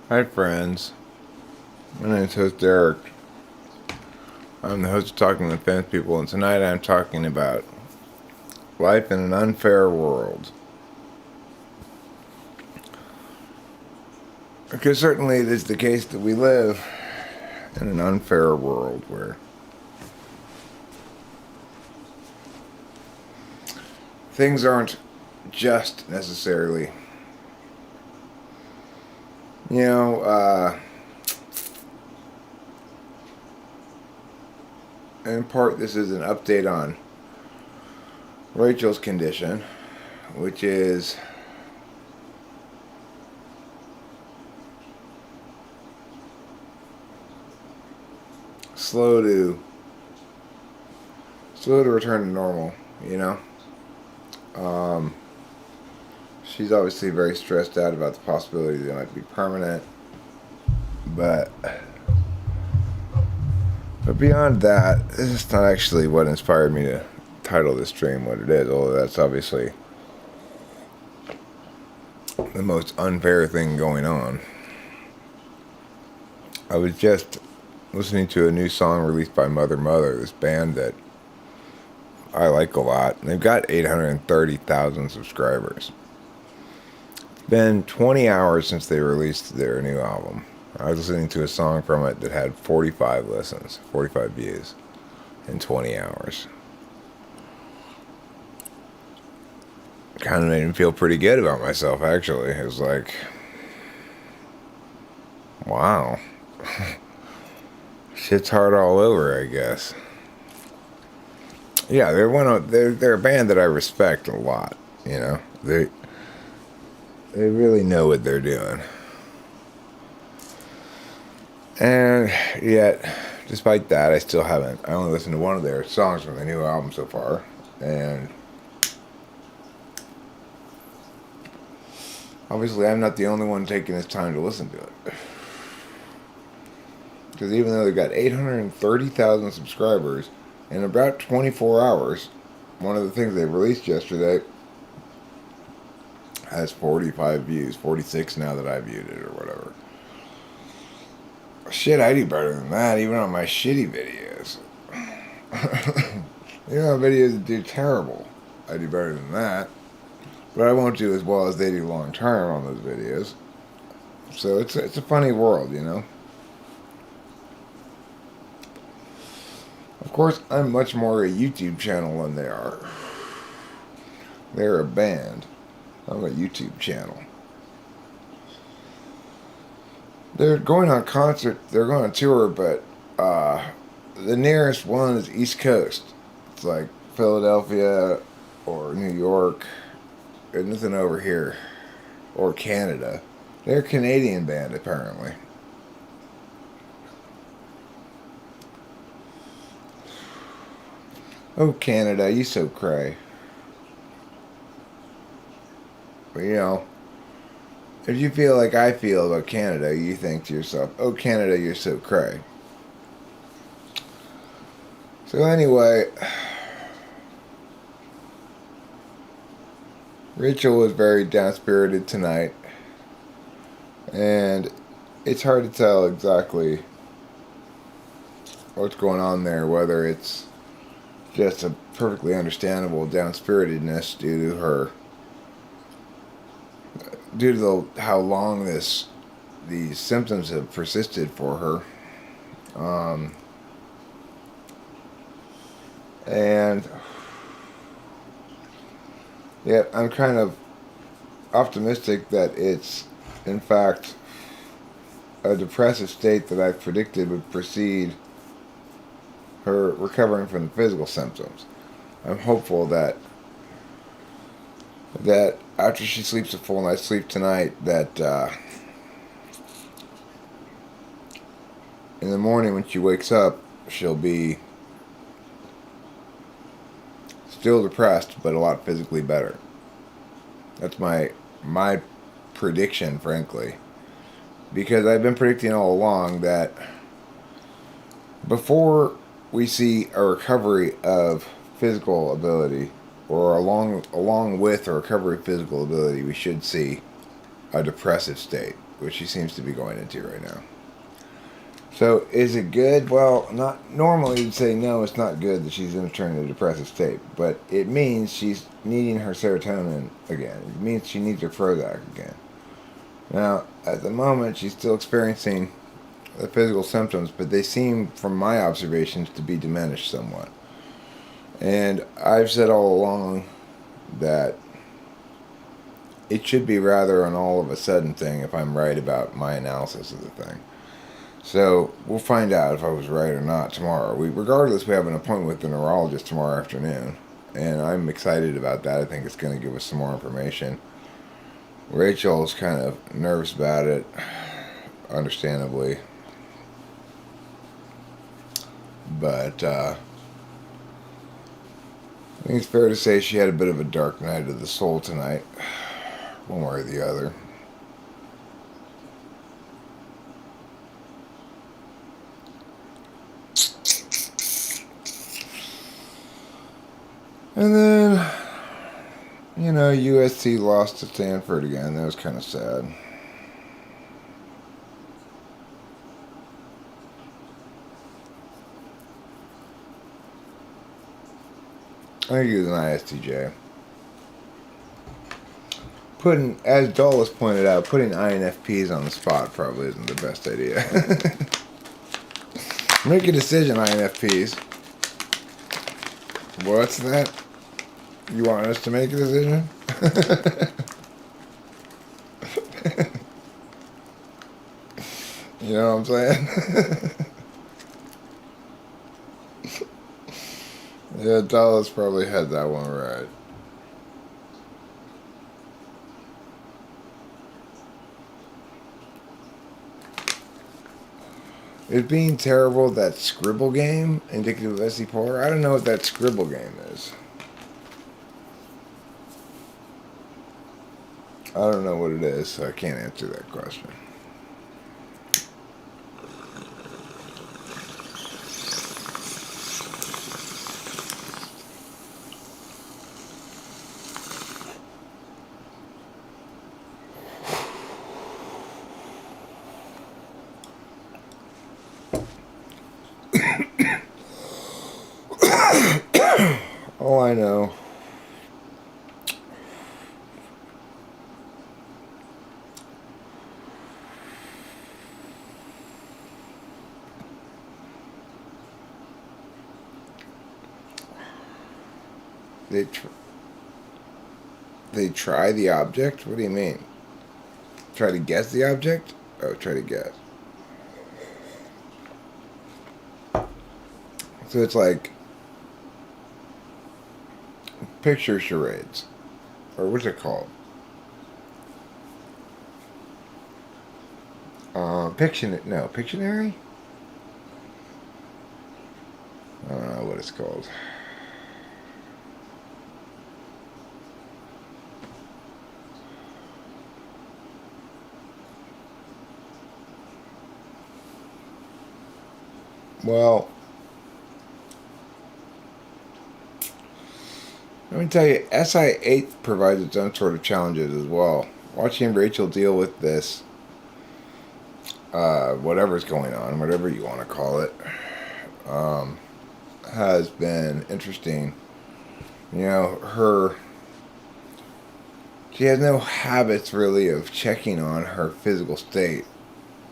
Hi friends, my name is host Derek. I'm the host of Talking with Fence People, and tonight I'm talking about life in an unfair world. Because certainly it is the case that we live in an unfair world where things aren't just necessarily, you know, in part this is an update on Rachel's condition, which is slow to return to normal, you know. She's obviously very stressed out about the possibility that it might be permanent, but beyond that, this is not actually what inspired me to title this stream what it is, although that's obviously the most unfair thing going on. I was just listening to a new song released by Mother, this band that I like a lot. They've got 830,000 subscribers. It's been 20 hours since they released their new album. I was listening to a song from it that had 45 listens, 45 views in 20 hours. Kind of made me feel pretty good about myself, actually. It was like, wow. Shit's hard all over, I guess. Yeah, they're a band that I respect a lot, you know. They really know what they're doing. And yet, despite that, I only listened to one of their songs from the new album so far, and obviously I'm not the only one taking this time to listen to it. Because even though they've got 830,000 subscribers in about 24 hours, one of the things they released yesterday has 45 views, 46 now that I viewed it or whatever. Shit, I do better than that, even on my shitty videos. You know, videos that do terrible, I do better than that. But I won't do as well as they do long term on those videos. So it's a funny world, you know. Of course, I'm much more a YouTube channel than they are. They're a band. I'm a YouTube channel. They're going on concert. They're going on tour, but the nearest one is East Coast. It's like Philadelphia or New York. There's nothing over here. Or Canada. They're a Canadian band, apparently. Oh, Canada, you so cray. But, you know, if you feel like I feel about Canada, you think to yourself, oh, Canada, you're so cray. So anyway, Rachel was very down-spirited tonight, and it's hard to tell exactly what's going on there, whether it's just a perfectly understandable down-spiritedness due to how long these symptoms have persisted for her. And yet I'm kind of optimistic that it's in fact a depressive state that I predicted would precede her recovering from the physical symptoms. I'm hopeful that after she sleeps a full night's sleep tonight, that in the morning when she wakes up, she'll be still depressed, but a lot physically better. That's my prediction, frankly. Because I've been predicting all along that before we see a recovery of physical ability, or along with a recovery of physical ability, we should see a depressive state, which she seems to be going into right now. So is it good? Well, not normally you'd say no, it's not good that she's entering a depressive state, but it means she's needing her serotonin again. It means she needs her Prozac again. Now, at the moment, she's still experiencing the physical symptoms, but they seem, from my observations, to be diminished somewhat. And I've said all along that it should be rather an all of a sudden thing if I'm right about my analysis of the thing. So we'll find out if I was right or not tomorrow. Regardless, we have an appointment with the neurologist tomorrow afternoon, and I'm excited about that. I think it's going to give us some more information. Rachel's kind of nervous about it, understandably. But I think it's fair to say she had a bit of a dark night of the soul tonight, one way or the other. And then, USC lost to Stanford again. That was kind of sad. I think he was an ISTJ. As Dulles pointed out, putting INFPs on the spot probably isn't the best idea. Make a decision, INFPs. What's that? You want us to make a decision? You know what I'm saying? Yeah, Dallas probably had that one right. Is being terrible that scribble game indicative of SC polar? I don't know what that scribble game is. I don't know what it is, so I can't answer that question. All I know they try the object? What do you mean? Try to guess the object? Oh, try to guess. So it's like picture charades. Or what's it called? Pictionary? I don't know what it's called. Well, let me tell you, SI8 provides its own sort of challenges as well. Watching Rachel deal with this, whatever's going on, whatever you want to call it, has been interesting. She has no habits really of checking on her physical state,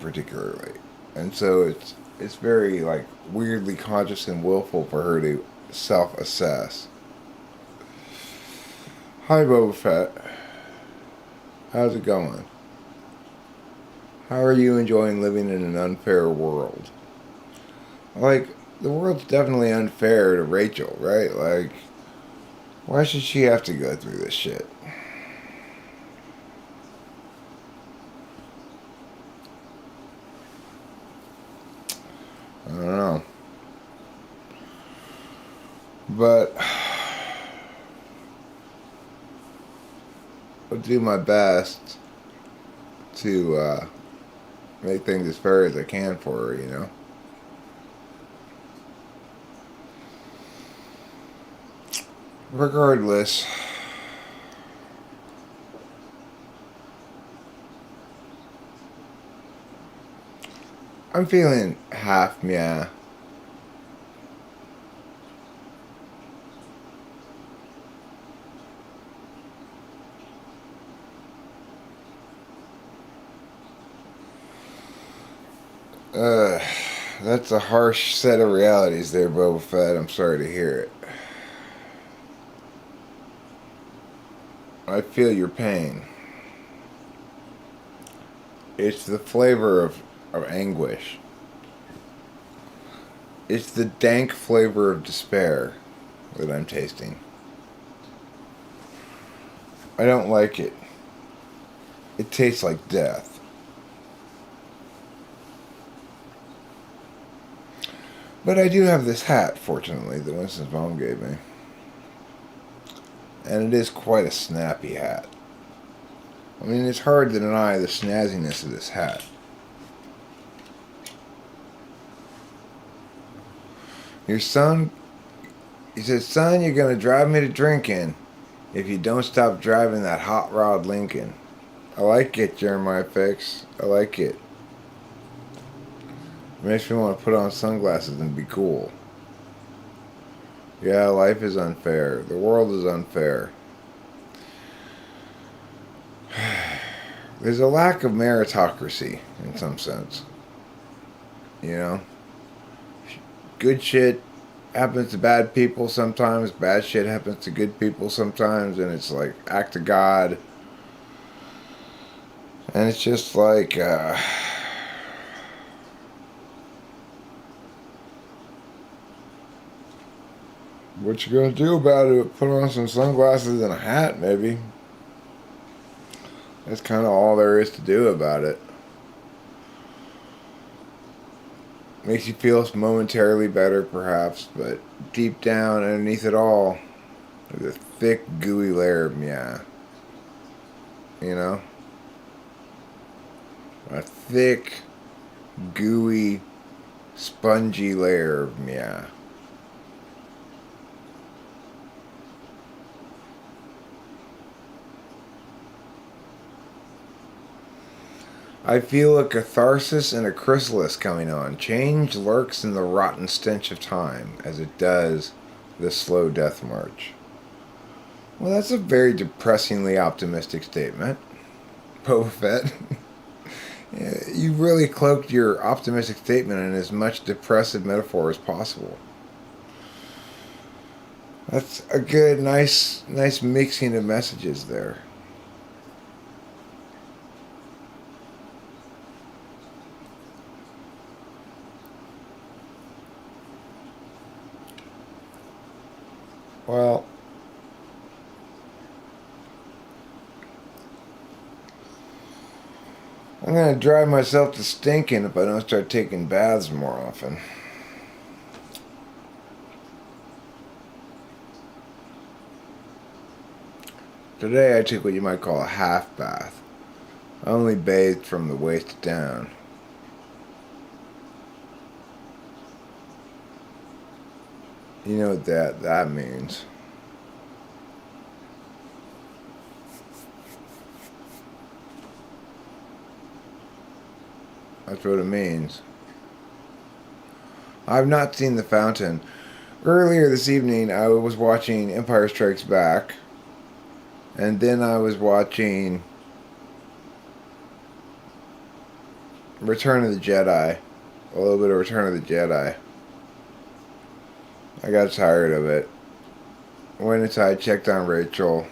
particularly, and so it's very like weirdly conscious and willful for her to self-assess. Hi, Boba Fett. How's it going? How are you enjoying living in an unfair world? Like, the world's definitely unfair to Rachel, right? Like, why should she have to go through this shit? I don't know. But I'll do my best to make things as fair as I can for her, Regardless, I'm feeling half meh. Uh, that's a harsh set of realities there, Boba Fett. I'm sorry to hear it. I feel your pain. It's the flavor of anguish. It's the dank flavor of despair that I'm tasting. I don't like it. It tastes like death. But I do have this hat, fortunately, that Winston's mom gave me. And it is quite a snappy hat. I mean, it's hard to deny the snazziness of this hat. Your son, he says, son, you're going to drive me to drinking if you don't stop driving that hot rod Lincoln. I like it, Jeremiah Fix. I like it. It makes me want to put on sunglasses and be cool. Yeah, life is unfair. The world is unfair. There's a lack of meritocracy in some sense. You know? Good shit happens to bad people sometimes. Bad shit happens to good people sometimes. And it's like, act of God. And it's just like, what you gonna do about it? Put on some sunglasses and a hat, maybe. That's kind of all there is to do about it. Makes you feel momentarily better, perhaps, but deep down, underneath it all, there's a thick, gooey layer of meh. You know? A thick, gooey, spongy layer of meh. I feel a catharsis and a chrysalis coming on. Change lurks in the rotten stench of time, as it does the slow death march. Well, that's a very depressingly optimistic statement, Boba Fett. Yeah, you really cloaked your optimistic statement in as much depressive metaphor as possible. That's a good, nice mixing of messages there. Well, I'm gonna drive myself to stinking if I don't start taking baths more often. Today I took what you might call a half bath. I only bathed from the waist down. You know what that means. That's what it means. I've not seen The Fountain. Earlier this evening, I was watching Empire Strikes Back, and then I was watching Return of the Jedi. A little bit of Return of the Jedi. I got tired of it. Went inside, checked on Rachel.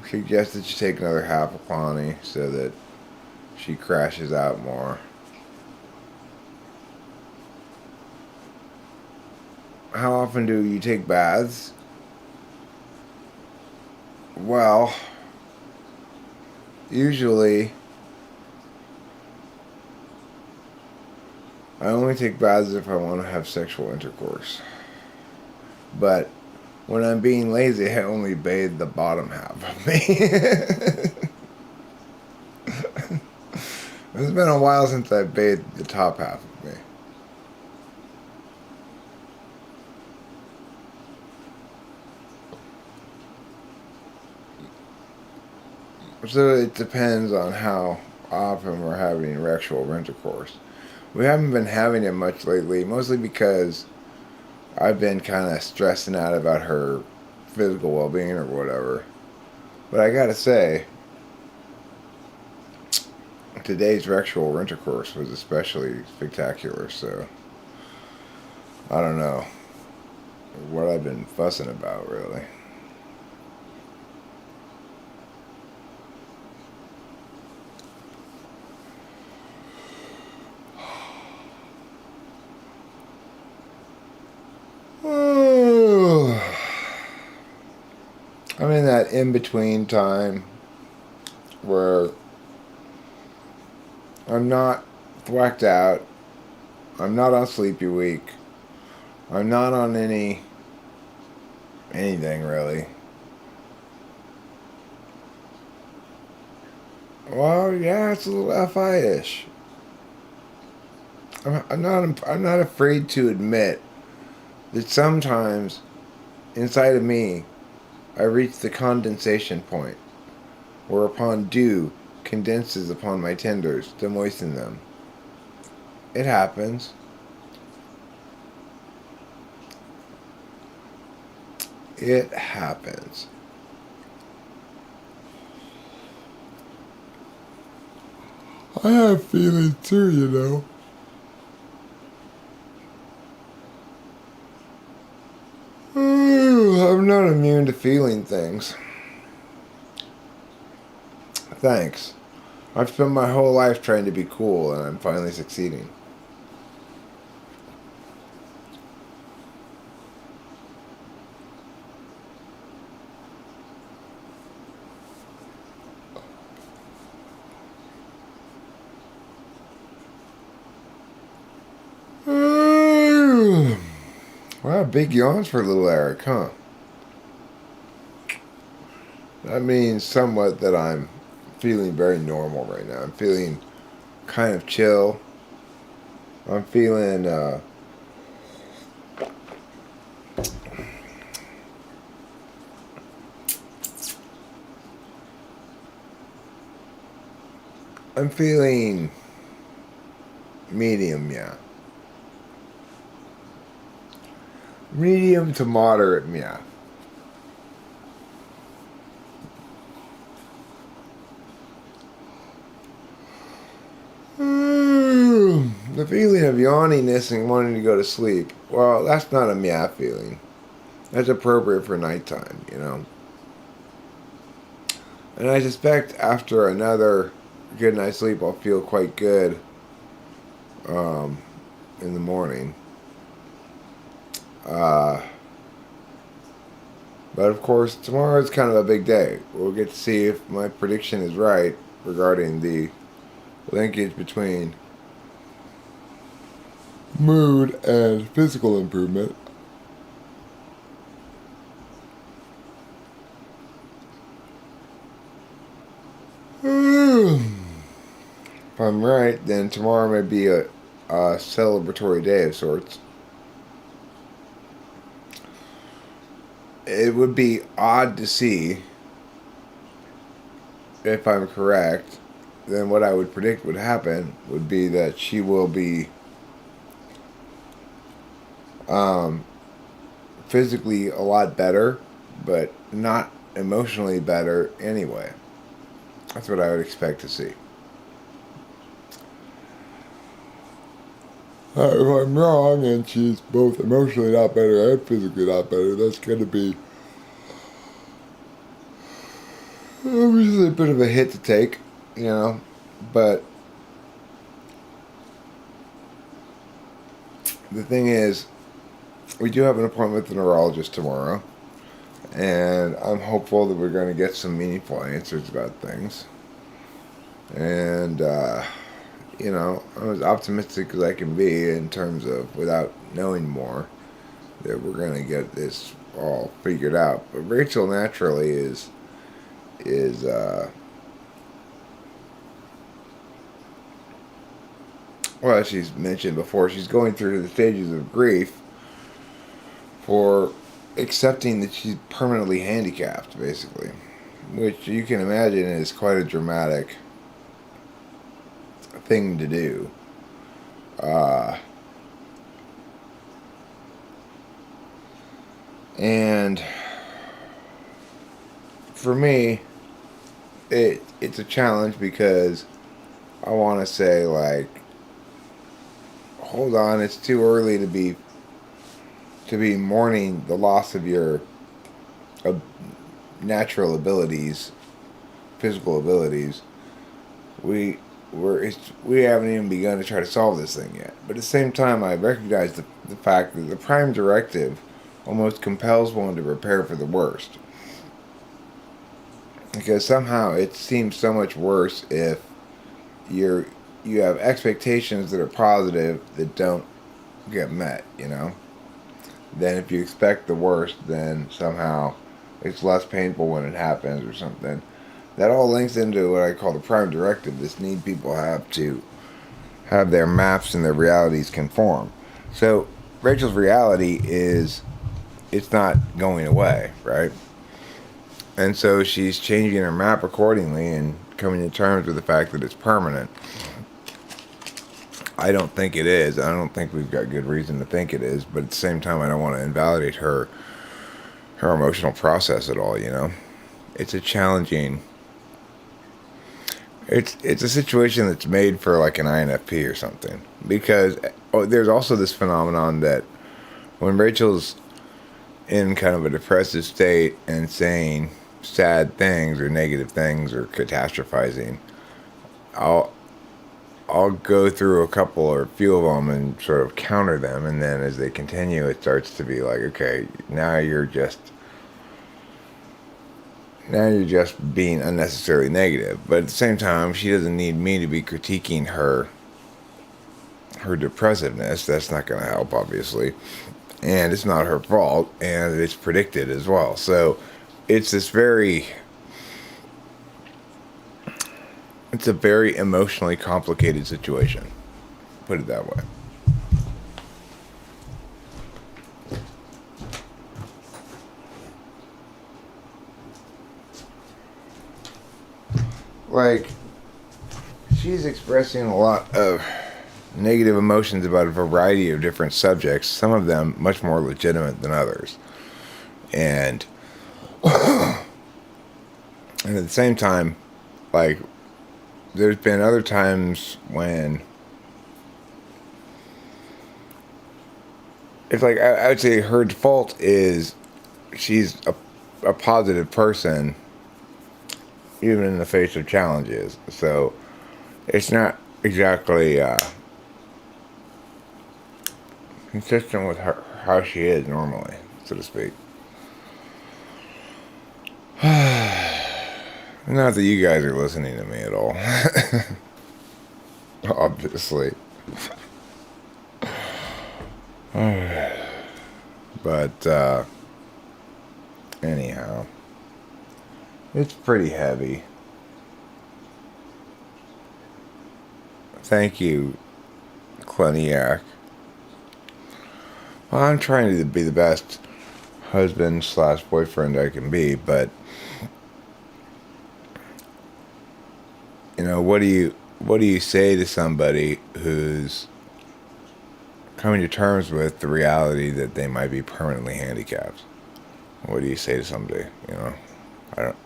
Suggested she take another half of Pawnee so that she crashes out more. How often do you take baths? Well, usually I only take baths if I want to have sexual intercourse. But when I'm being lazy, I only bathe the bottom half of me. It's been a while since I bathed the top half of me. So it depends on how often we're having sexual intercourse. We haven't been having it much lately, mostly because I've been kind of stressing out about her physical well-being or whatever. But I gotta say, today's sexual intercourse was especially spectacular. So I don't know what I've been fussing about, really. I'm in that in-between time where I'm not whacked out. I'm not on sleepy week. I'm not on anything really. Well, yeah, it's a little FI-ish. I'm not afraid to admit that sometimes inside of me I reach the condensation point, whereupon dew condenses upon my tenders to moisten them. It happens. It happens. I have feelings too, you know. I'm not immune to feeling things. Thanks. I've spent my whole life trying to be cool, and I'm finally succeeding. Wow, big yawns for little Eric, huh? That means somewhat that I'm feeling very normal right now. I'm feeling kind of chill. I'm feeling, I'm feeling medium, yeah. Medium to moderate, yeah. The feeling of yawniness and wanting to go to sleep, well, that's not a meow feeling. That's appropriate for nighttime, you know. And I suspect after another good night's sleep, I'll feel quite good um, in the morning. Uh, but of course, tomorrow is kind of a big day. We'll get to see if my prediction is right regarding the linkage between mood and physical improvement. If I'm right, then tomorrow may be a celebratory day of sorts. It would be odd to see, if I'm correct, then what I would predict would happen would be that she will be um, physically a lot better, but not emotionally better anyway. That's what I would expect to see. If I'm wrong and she's both emotionally not better and physically not better, that's going to be obviously a bit of a hit to take, you know. But the thing is, we do have an appointment with the neurologist tomorrow, and I'm hopeful that we're going to get some meaningful answers about things. And, you know, I'm as optimistic as I can be in terms of, without knowing more, that we're going to get this all figured out. But Rachel naturally is well, as she's mentioned before, she's going through the stages of grief for accepting that she's permanently handicapped, basically. which you can imagine is quite a dramatic thing to do. Uh, and for me, it's a challenge because I want to say like, hold on, it's too early to be mourning the loss of your uh, natural abilities, physical abilities. We we haven't even begun to try to solve this thing yet. But at the same time, I recognize the fact that the prime directive almost compels one to prepare for the worst. Because somehow it seems so much worse if you're you have expectations that are positive that don't get met, you know? Then if you expect the worst, then somehow it's less painful when it happens or something. That all links into what I call the prime directive, this need people have to have their maps and their realities conform. So Rachel's reality is it's not going away, right? And so she's changing her map accordingly and coming to terms with the fact that it's permanent. I don't think it is. I don't think we've got good reason to think it is, but at the same time I don't want to invalidate her emotional process at all, you know? It's a challenging it's a situation that's made for like an INFP or something. Because there's also this phenomenon that when Rachel's in kind of a depressive state and saying sad things or negative things or catastrophizing, I'll I'll go through a couple or a few of them and sort of counter them, and then as they continue, it starts to be like, okay, now you're just being unnecessarily negative. But at the same time, she doesn't need me to be critiquing her depressiveness. That's not going to help, obviously, and it's not her fault, and it's predicted as well. So it's this very it's a very emotionally complicated situation. Put it that way. Like, she's expressing a lot of negative emotions about a variety of different subjects, some of them much more legitimate than others. And and at the same time, like, there's been other times when it's like I would say her default is she's a positive person even in the face of challenges. So it's not exactly consistent with her how she is normally, so to speak. Not that you guys are listening to me at all. Obviously. But anyhow, it's pretty heavy. Thank you, Kleniak. Well, I'm trying to be the best husband slash boyfriend I can be, but you know, what do you say to somebody who's coming to terms with the reality that they might be permanently handicapped? What do you say to somebody? You know,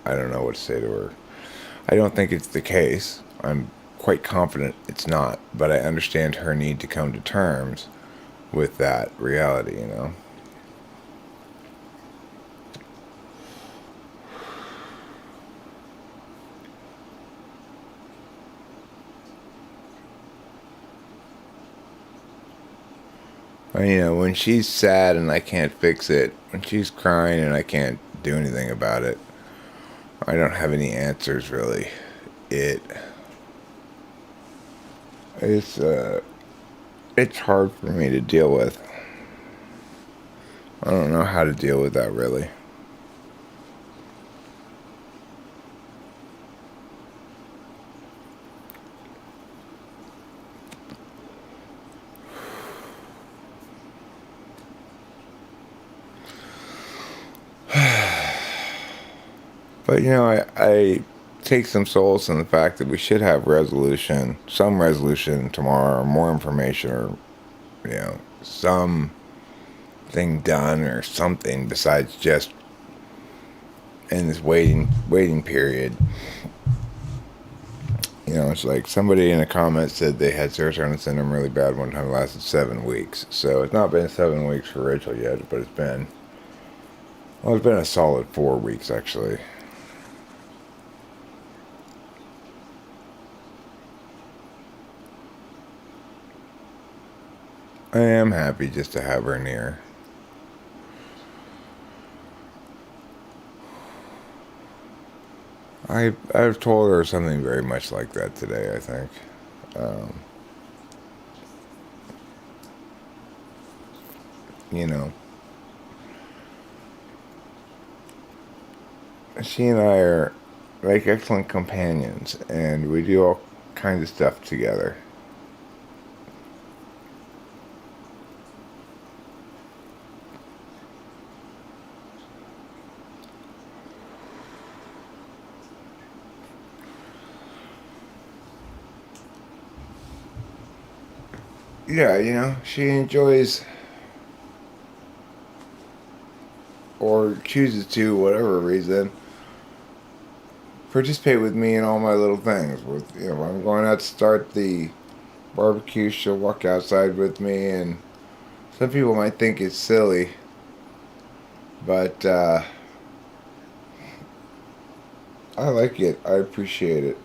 I don't know what to say to her. I don't think it's the case. I'm quite confident it's not, but I understand her need to come to terms with that reality, you know. You know, when she's sad and I can't fix it, when she's crying and I can't do anything about it, I don't have any answers really. It it's hard for me to deal with. I don't know how to deal with that really. But I take some solace in the fact that we should have some resolution tomorrow, or more information, or some thing done or something besides just in this waiting period. It's like somebody in a comment said they had serotonin syndrome really bad one time. It lasted 7 weeks. So it's not been 7 weeks for Rachel yet, but it's been a solid 4 weeks actually. I am happy just to have her near. I've told her something very much like that today, I think. Um, you know, she and I are like excellent companions, and we do all kinds of stuff together. Yeah, she enjoys or chooses to, whatever reason, participate with me in all my little things. When I'm going out to start the barbecue, she'll walk outside with me, and some people might think it's silly, but I like it. I appreciate it.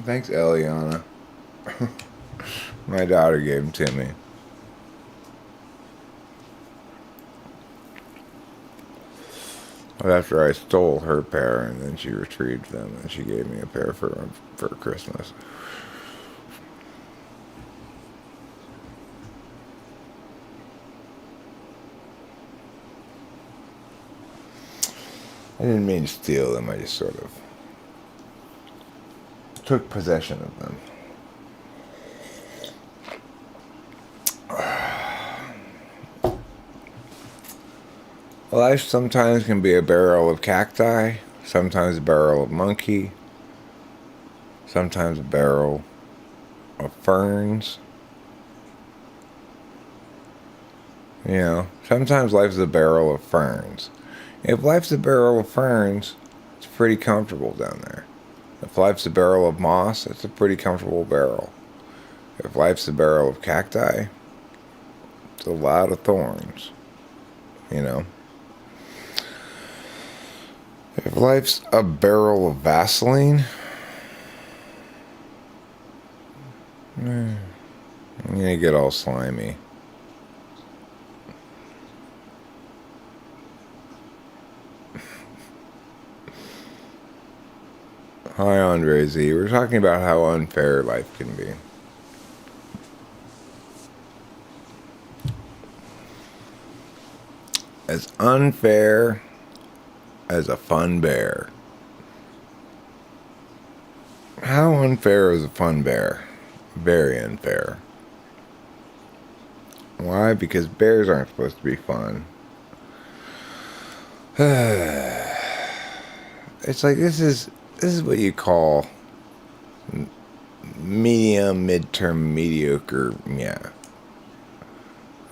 Thanks, Eliana. My daughter gave them to me. But after I stole her pair, and then she retrieved them, and she gave me a pair for Christmas. I didn't mean to steal them. I just sort of took possession of them. Life sometimes can be a barrel of cacti, sometimes a barrel of monkey, sometimes a barrel of ferns. Sometimes life's a barrel of ferns. If life's a barrel of ferns, it's pretty comfortable down there. If life's a barrel of moss, it's a pretty comfortable barrel. If life's a barrel of cacti, it's a lot of thorns. If life's a barrel of Vaseline, I'm gonna get all slimy. Hi, Andre Z. We're talking about how unfair life can be. As unfair as a fun bear. How unfair is a fun bear? Very unfair. Why? Because bears aren't supposed to be fun. It's like this is what you call medium, midterm, mediocre. Yeah.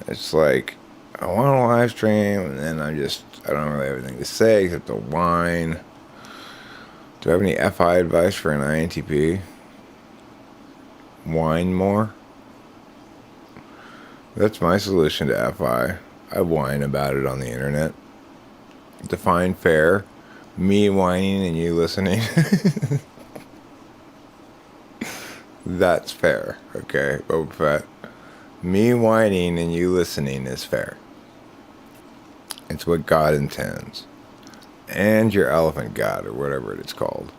It's like, I want a live stream, and then I don't really have anything to say except to whine. Do I have any FI advice for an INTP? Whine more? That's my solution to FI. I whine about it on the internet. Define fair. Me whining and you listening. That's fair. Okay, Boba Fett. Me whining and you listening is fair. It's what God intends. And your elephant god, or whatever it's called.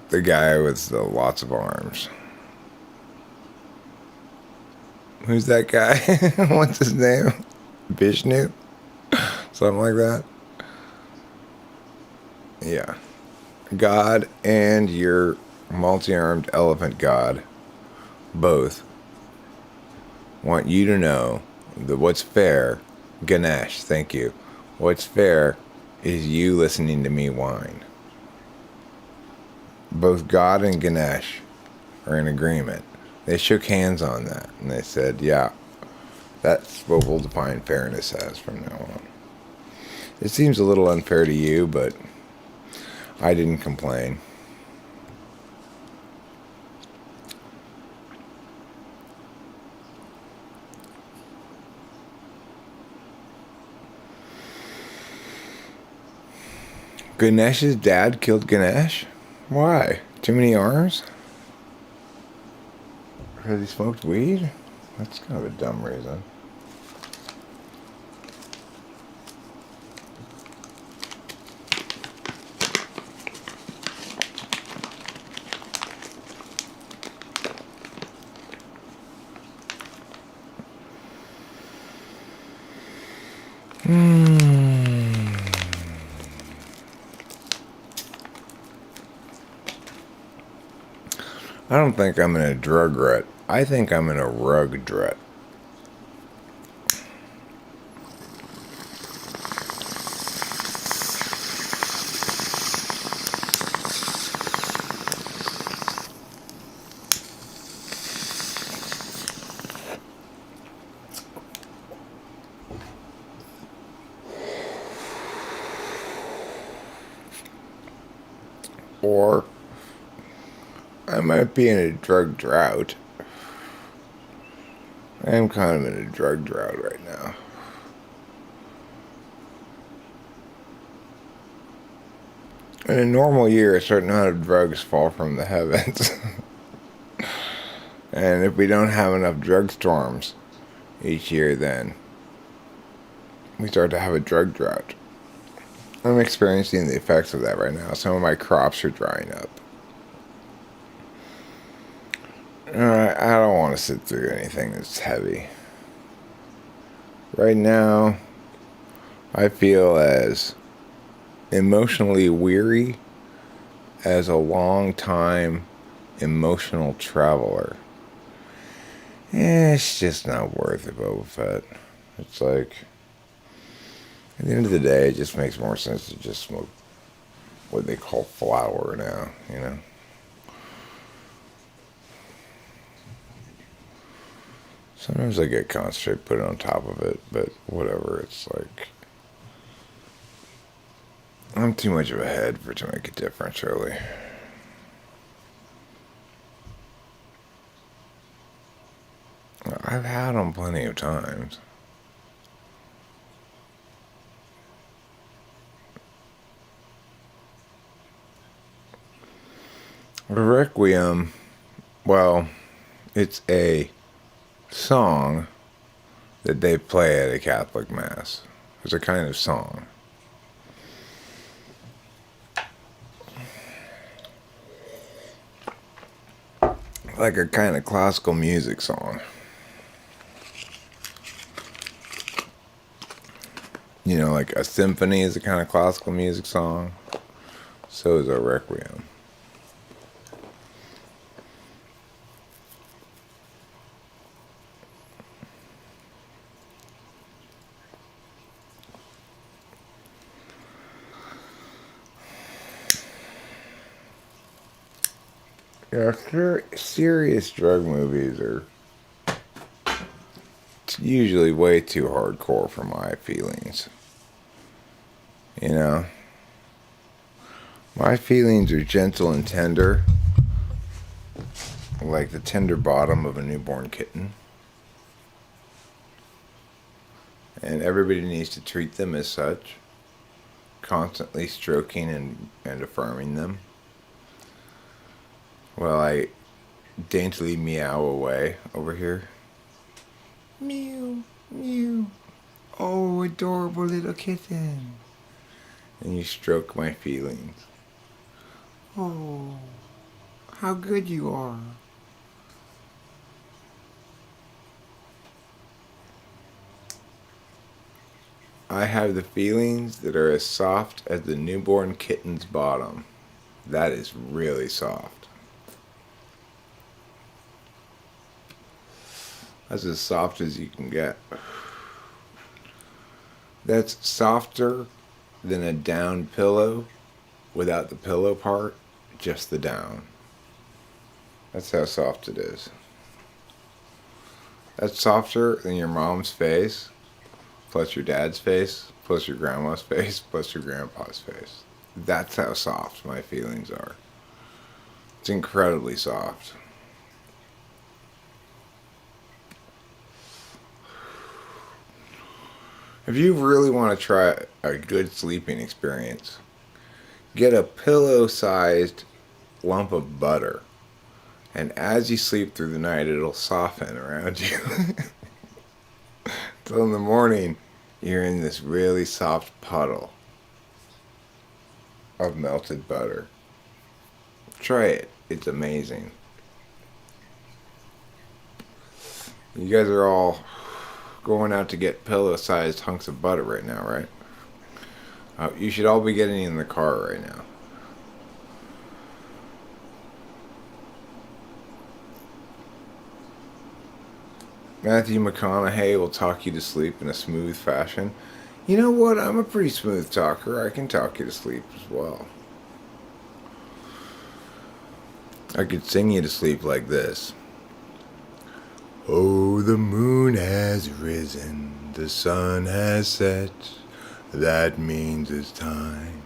The guy with the lots of arms. Who's that guy? What's his name? Vishnu? Something like that? Yeah. God and your multi-armed elephant god both want you to know that what's fair, Ganesh, thank you, What's fair is you listening to me whine. Both God and Ganesh are in agreement. They shook hands on that, and they said, yeah, that's what we'll define fairness as from now on. It seems a little unfair to you, but I didn't complain. Ganesh's dad killed Ganesh? Why? Too many arms? Because he smoked weed? That's kind of a dumb reason. I don't think I'm in a drug rut. I think I'm in a rug rut. Or I might be in a drug drought. I am kind of in a drug drought right now. In a normal year, a certain amount of drugs fall from the heavens. And if we don't have enough drug storms each year, then we start to have a drug drought. I'm experiencing the effects of that right now. Some of my crops are drying up. I don't want to sit through anything that's heavy. Right now, I feel as emotionally weary as a long time emotional traveler. It's just not worth it, Boba Fett. It's like, at the end of the day, it just makes more sense to just smoke what they call flower now, you know? Sometimes I get concentrate, put it on top of it, but whatever, it's like, I'm too much of a head for it to make a difference, really. I've had them plenty of times. The Requiem, well, it's a song that they play at a Catholic Mass. It's a kind of song. Like a kind of classical music song. You know, like a symphony is a kind of classical music song. So is a Requiem. Yeah, serious drug movies are usually way too hardcore for my feelings. You know? My feelings are gentle and tender, like the tender bottom of a newborn kitten. And everybody needs to treat them as such, constantly stroking and affirming them. Well, I daintily meow away over here. Mew, mew. Oh, adorable little kitten. And you stroke my feelings. Oh, how good you are. I have the feelings that are as soft as the newborn kitten's bottom. That is really soft. That's as soft as you can get. That's softer than a down pillow without the pillow part, just the down. That's how soft it is. That's softer than your mom's face, plus your dad's face, plus your grandma's face, plus your grandpa's face. That's how soft my feelings are. It's incredibly soft. If you really want to try a good sleeping experience, get a pillow sized lump of butter. And as you sleep through the night, it'll soften around you. Till in the morning, you're in this really soft puddle of melted butter. Try it. It's amazing. You guys are all going out to get pillow-sized hunks of butter right now, right? You should all be getting in the car right now. Matthew McConaughey will talk you to sleep in a smooth fashion. You know what? I'm a pretty smooth talker. I can talk you to sleep as well. I could sing you to sleep like this. Oh, the moon has risen, the sun has set. That means it's time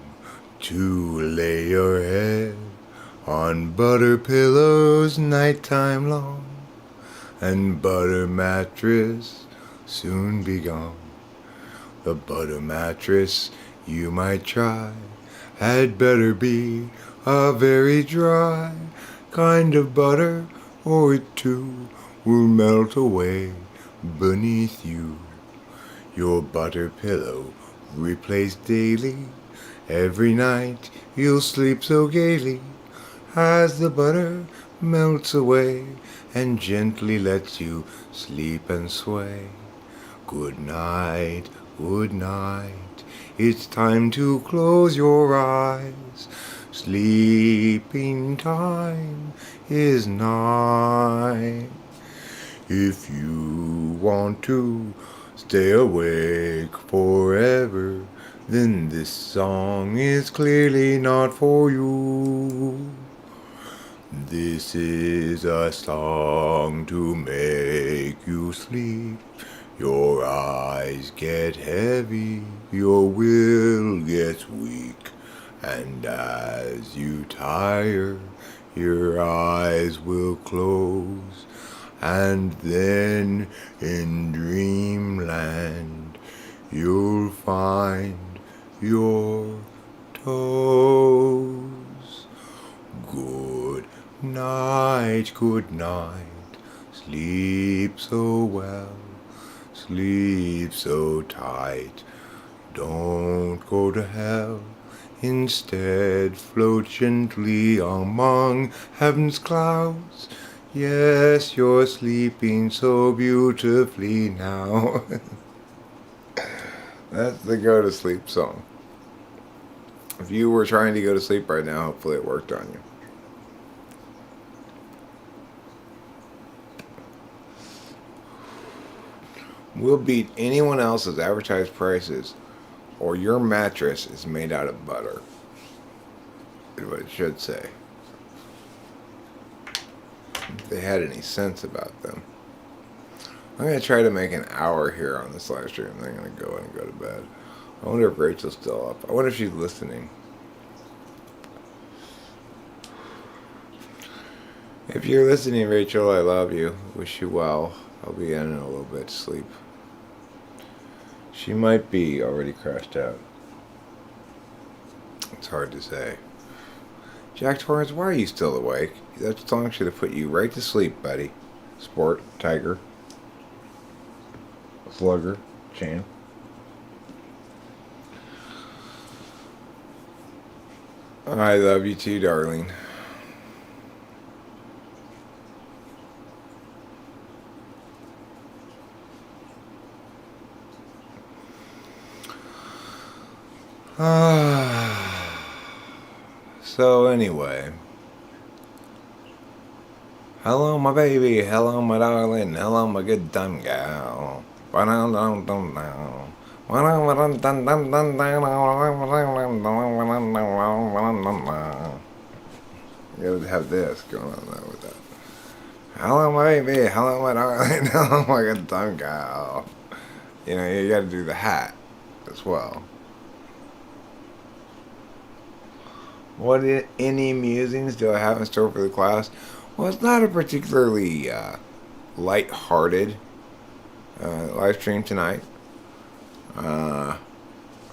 to lay your head on butter pillows nighttime long, and butter mattress soon be gone. The butter mattress you might try had better be a very dry kind of butter, or it too will melt away beneath you. Your butter pillow replaced daily, every night you'll sleep so gaily, as the butter melts away and gently lets you sleep and sway. Good night, it's time to close your eyes. Sleeping time is nigh. If you want to stay awake forever, then this song is clearly not for you. This is a song to make you sleep. Your eyes get heavy, your will gets weak, and as you tire, your eyes will close, and then in dreamland you'll find your toes. Good night, sleep so well, sleep so tight. Don't go to hell, instead float gently among heaven's clouds. Yes, you're sleeping so beautifully now. That's the go to sleep song. If you were trying to go to sleep right now, hopefully it worked on you. We'll beat anyone else's advertised prices, or your mattress is made out of butter. Is what it should say. If they had any sense about them. I'm going to try to make an hour here on this live stream, then I'm going to go in and go to bed. I wonder if Rachel's still up. I wonder if she's listening. If you're listening, Rachel, I love you. Wish you well. I'll be in a little bit to sleep. She might be already crashed out. It's hard to say. Jack Torrance, why are you still awake? That song should have put you right to sleep, buddy. Sport, Tiger, Slugger, Champ. I love you too, darling. So anyway, hello my baby, hello my darling, hello my good time gal. Ba-dum-dum-dum-dum, You gotta have this going on there with that. Hello, baby. Hello, my darling. Oh my god, tongue out. You know, you gotta do the hat as well. Any musings do I have in store for the class? Well, it's not a particularly light-hearted live stream tonight.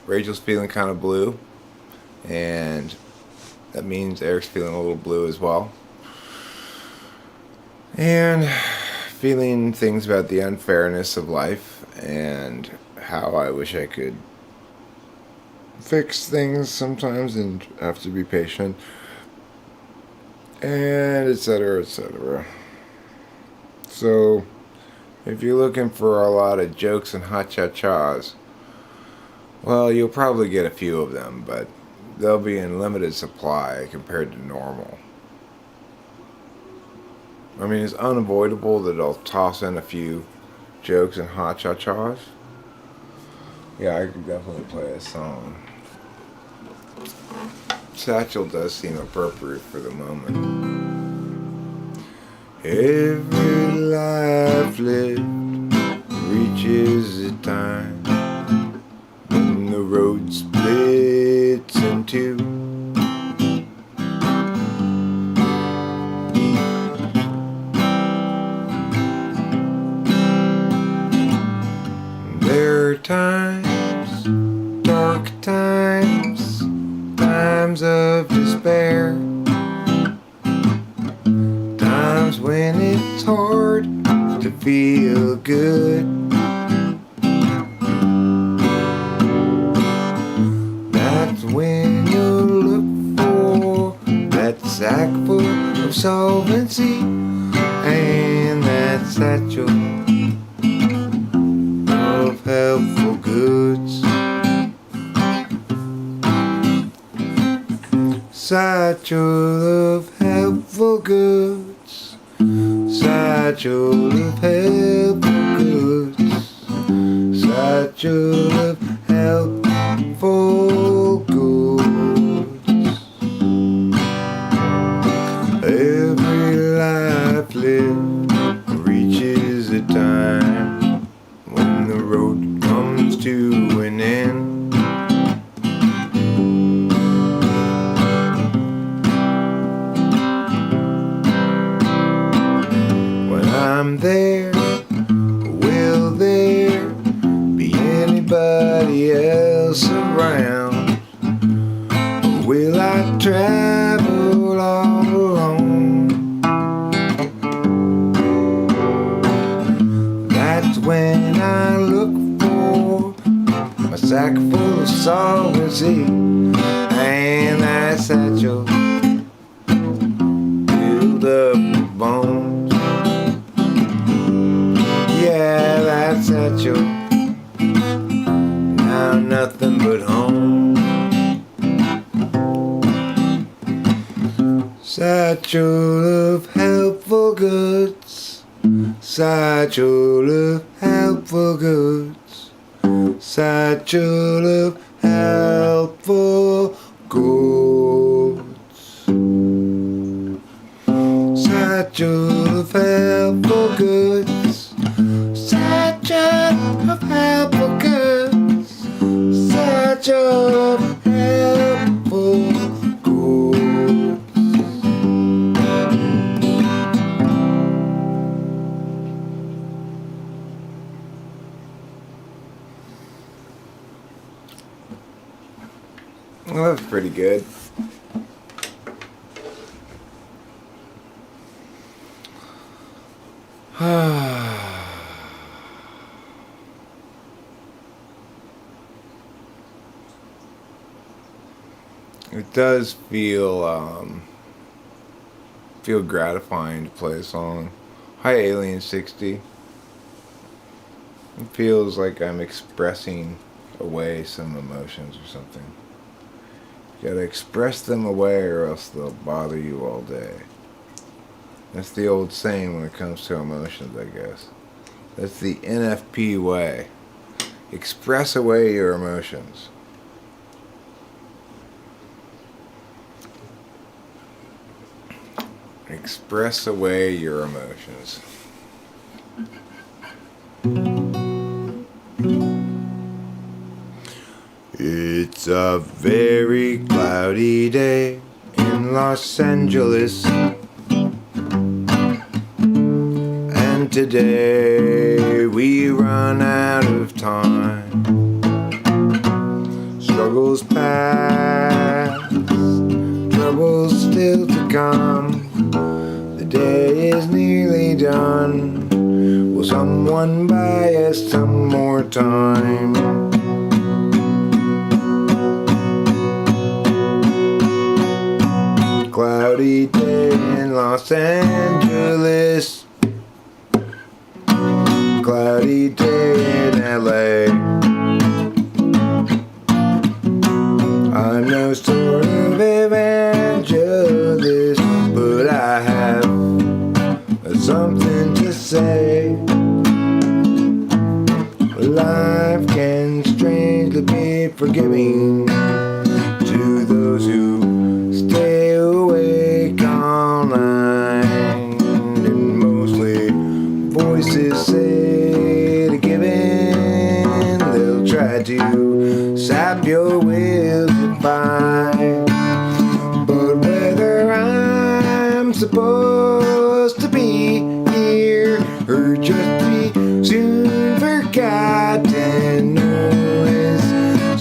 Rachel's feeling kind of blue, and that means Eric's feeling a little blue as well. And feeling things about the unfairness of life and how I wish I could fix things sometimes and have to be patient, and etc., etc. So, if you're looking for a lot of jokes and ha-cha-chas, well, you'll probably get a few of them, but they'll be in limited supply compared to normal. I mean, it's unavoidable that I'll toss in a few jokes and ha-cha-chas. Yeah, I could definitely play a song. Satchel does seem appropriate for the moment. Every life lived reaches a time when the road splits in two. There are times, dark times, times of despair, times when it's hard to feel good. That's when you look for that sack full of solvency and that satchel of helpful goods. Satchel of helpful goods. Satchel of helpful goods. Satchel of helpful goods. Every life lived reaches a time when the road comes to an end. When I'm there, will there be anybody else around? Or will I travel all alone? That's when I look for a sack full of solvency and that satchel filled up with bones. Yeah, that satchel, now nothing but home. Satchel of helpful goods. Satchel of helpful goods. Satchel of helpful goods. Satchel of helpful goods. Satchel of helpful goods. Satchel of helpful goods. Well, that's pretty good. It does feel gratifying to play a song. Hi, Alien 60. It feels like I'm expressing away some emotions or something. You gotta express them away or else they'll bother you all day. That's the old saying when it comes to emotions, I guess. That's the NFP way. Express away your emotions. Express away your emotions. It's a very cloudy day in Los Angeles, and today we run out of time. Struggles past, troubles still to come. The day is nearly done. Will someone buy us some more time? Cloudy day in Los Angeles, cloudy day in LA. I'm no sort of evangelist, but I have something to say. Life can strangely be forgiving to those who stay awake all night, and mostly voices say to give in. They'll try to sap your will to fight, but whether I'm supposed to be here or just be soon forgotten is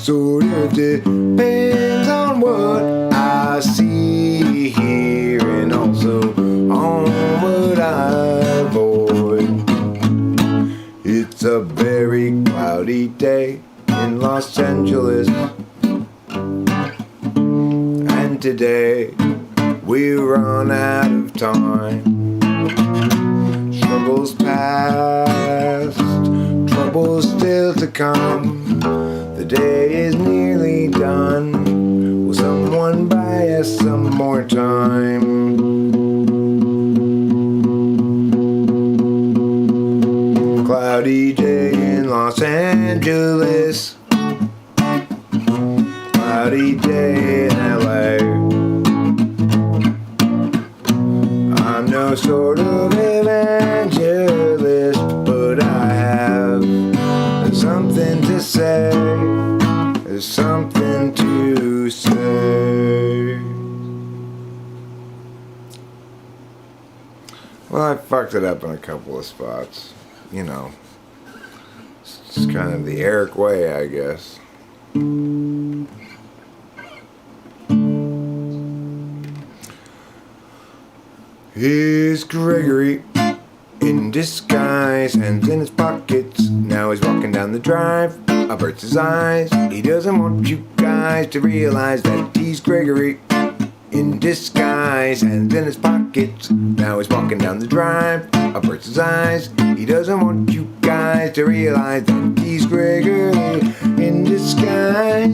sort of depends on what I see here, and also on what I avoid. It's a very cloudy day in Los Angeles, and today we run out of time. Struggles past, troubles still to come. The day is nearly done. Will someone buy us some more time? Cloudy day in Los Angeles, cloudy day in LA. I'm no sort of evangelist, but I have something to say. There's something to say. Well, I fucked it up in a couple of spots. You know, it's kind of the Eric way, I guess. Here's Gregory in disguise, hands in his pockets. Now he's walking down the drive, averts his eyes. He doesn't want you guys to realize that he's Gregory in disguise, hands in his pockets. Now he's walking down the drive, averts his eyes. He doesn't want you guys to realize that he's Gregory in disguise.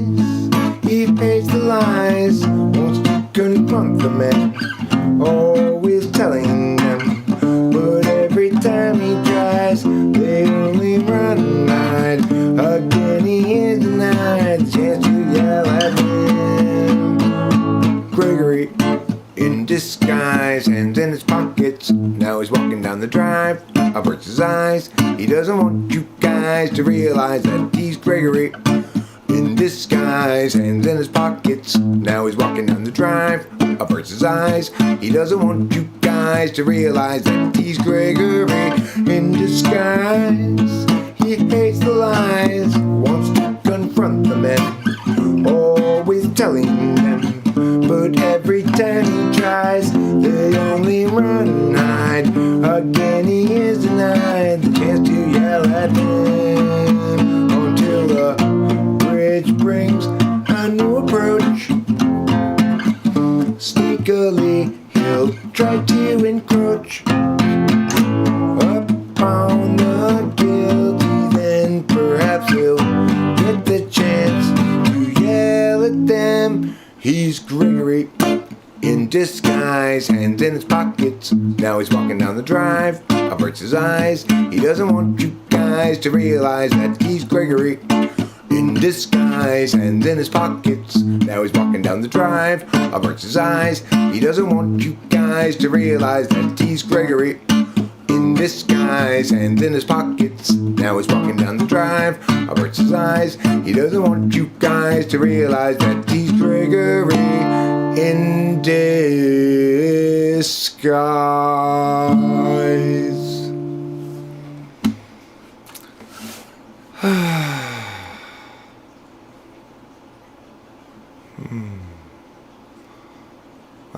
He hates the lies, wants to confront the men, always telling them, but every time he tries, they only run and hide. Again he is denied the chance to yell at him. Gregory in disguise, hands in his pockets. Now he's walking down the drive, averts his eyes. He doesn't want you guys to realize that he's Gregory in disguise, hands in his pockets. Now he's walking down the drive, averts his eyes. He doesn't want you guys to realize that he's Gregory in disguise. He hates the lies, wants to confront the men, always telling them, but every time he tries, they only run and hide. Again he is denied the chance to yell at them, until the bridge brings a new approach. Sneakily he'll try to encroach upon the guilty, then perhaps he'll get the chance to yell at them. He's Gregory in disguise, hands in his pockets. Now he's walking down the drive, averts his eyes. He doesn't want you guys guys to realize that he's Gregory in disguise. Hands in his pockets, now he's walking down the drive. Averts his eyes, he doesn't want you guys to realize that he's Gregory in disguise. Hands in his pockets, now he's walking down the drive. Averts his eyes, he doesn't want you guys to realize that he's Gregory in disguise.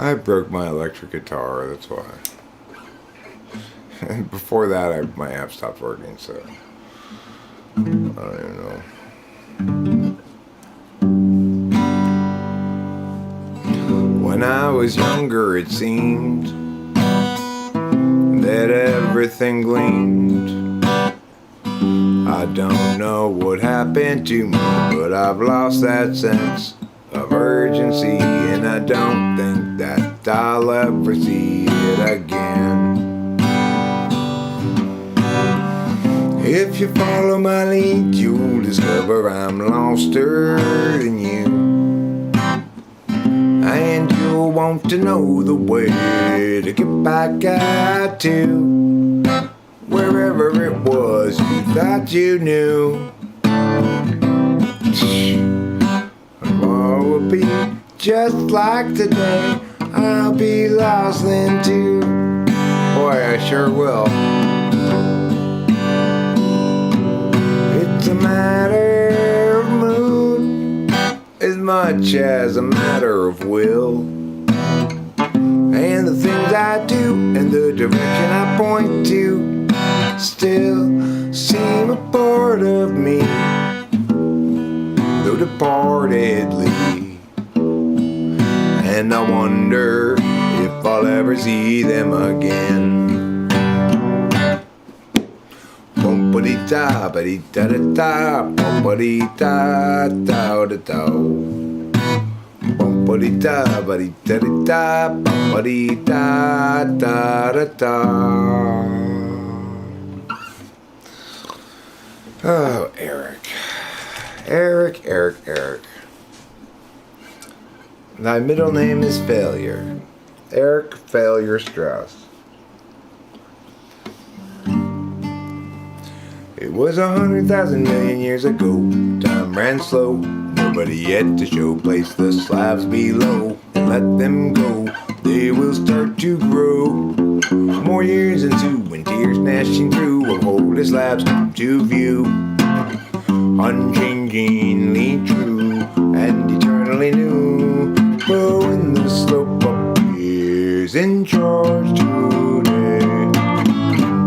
I broke my electric guitar, that's why. And before that, my app stopped working, so I don't even know. When I was younger, it seemed that everything gleamed. I don't know what happened to me, but I've lost that sense of urgency, and I don't think that I'll ever see it again. If you follow my lead, you'll discover I'm loster than you, and you'll want to know the way to get back at to wherever it was you thought you knew. Tomorrow will be just like today. I'll be lost then too. Boy, I sure will. It's a matter of mood as much as a matter of will. And the things I do and the direction I point to still seem a part of me, though departedly. And I wonder if I'll ever see them again. Bum-ba-dee-da, ba-dee-da-da-da, bum-ba-dee-da-da-da-da. Bum-ba-dee-da, ba-dee-da-da-da, bum-ba-dee-da-da-da-da. Oh, Eric. Eric. Thy middle name is Failure. Eric Failure Strauss. It was 100,000 million years ago. Time ran slow. Nobody yet to show. Place the slabs below and let them go. They will start to grow. More years into when tears gnashing through will hold the slabs come to view. Unchangingly true and eternally new. But when the slope appears in charge today,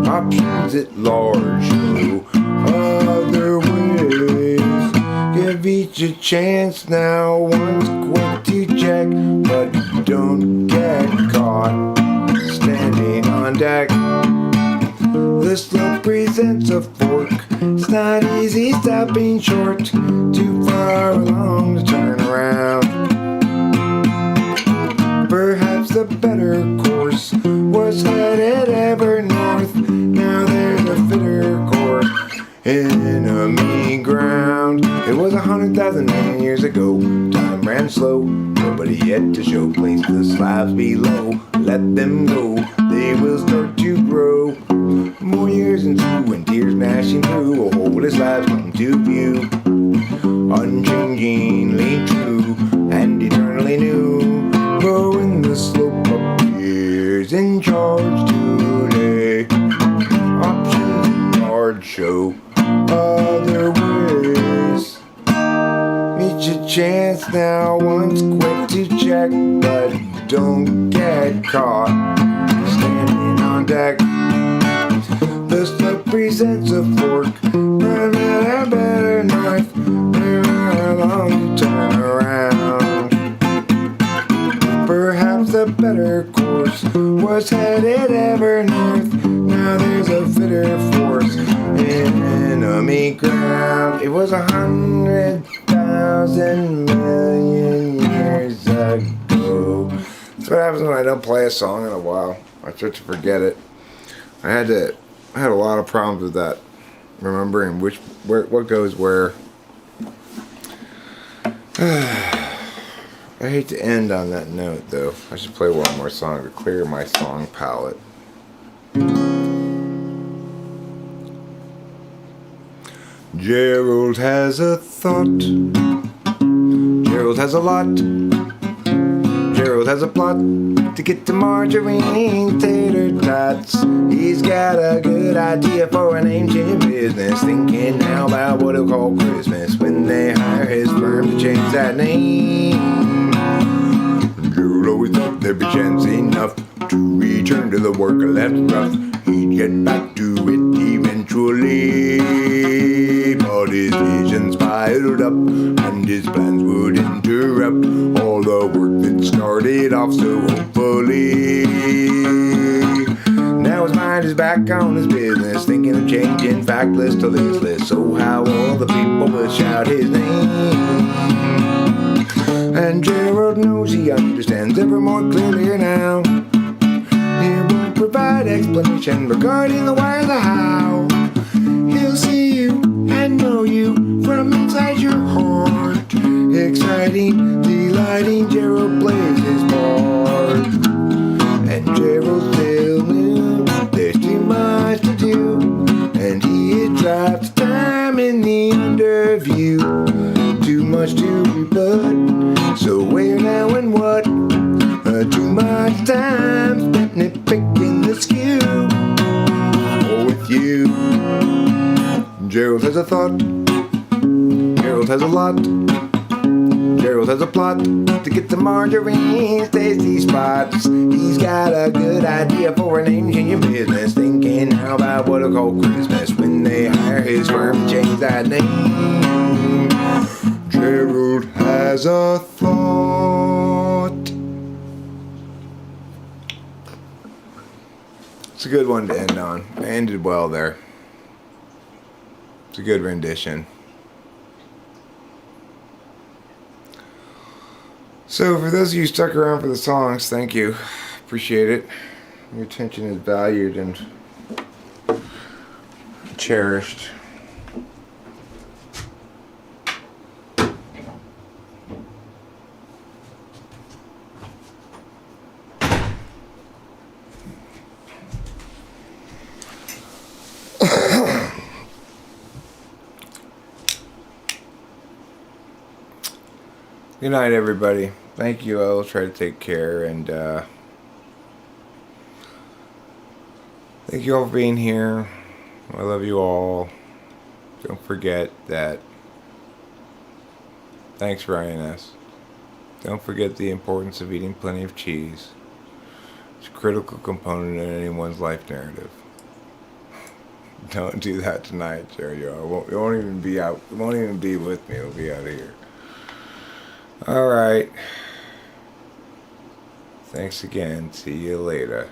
options at large show other ways. Give each a chance now, once quick to check, but don't get caught standing on deck. The slope presents a fork. It's not easy stopping short, too far along to turn around. Perhaps the better course was headed ever north. Now there's a fitter course, enemy ground. It was 100,000 million years ago. Time ran slow. Nobody yet to show. Place the slabs below. Let them go. They will start to grow. More years into when tears gnashing through will hold his lives come to view. Unchangingly true and eternally new. But when the slope appears in charge today, options in large show other ways. Each a chance now, once quick to check, but don't get caught standing on deck. The slope presents a fork, but a better knife, how long to turn around. Perhaps the better course was headed ever north. Now there's a fitter force, enemy ground. It was 100,000 million years ago. That's what happens when I don't play a song in a while. I start to forget it. I had a lot of problems with that remembering what goes where. I hate to end on that note, though. I should play one more song to clear my song palette. Gerald has a thought. Gerald has a lot. Gerald has a plot to get to margarine tater tots. He's got a good idea for an ancient business, thinking now about what he'll call Christmas when they hire his firm to change that name. Gerald always thought there'd be chance enough to return to the work left rough. He'd get back to it eventually, but his visions piled up and his plans would interrupt all the work that started off so hopefully. Now his mind is back on his business, thinking of changing fact list to this list, so how all the people will shout his name. And Gerald knows he understands ever more clearly now. He won't provide explanation regarding the why or the how. He'll see you and know you from inside your heart. Exciting, delighting, Gerald plays his part. And Gerald still knew there's too much to do, and he drops time in the underview. Too much to rebut, so where now and what? Too much time spent nitpicking the skew. With you, Gerald has a thought. Gerald has a lot. Gerald has a plot to get the margarine tasty spots. He's got a good idea for an ancient business, thinking now about what he'll call Christmas when they hire his firm to change that name. Gerald has a thought. It's a good one to end on. I ended well there. It's a good rendition. So for those of you stuck around for the songs, thank you. Appreciate it. Your attention is valued and cherished. Good night, everybody. Thank you. I'll try to take care, and thank you all for being here. I love you all. Don't forget that. Thanks, Ryan S. Don't forget the importance of eating plenty of cheese. It's a critical component in anyone's life narrative. Don't do that tonight, Jerry. It won't even be out. It won't even be with me. It'll be out here. All right. Thanks again. See you later.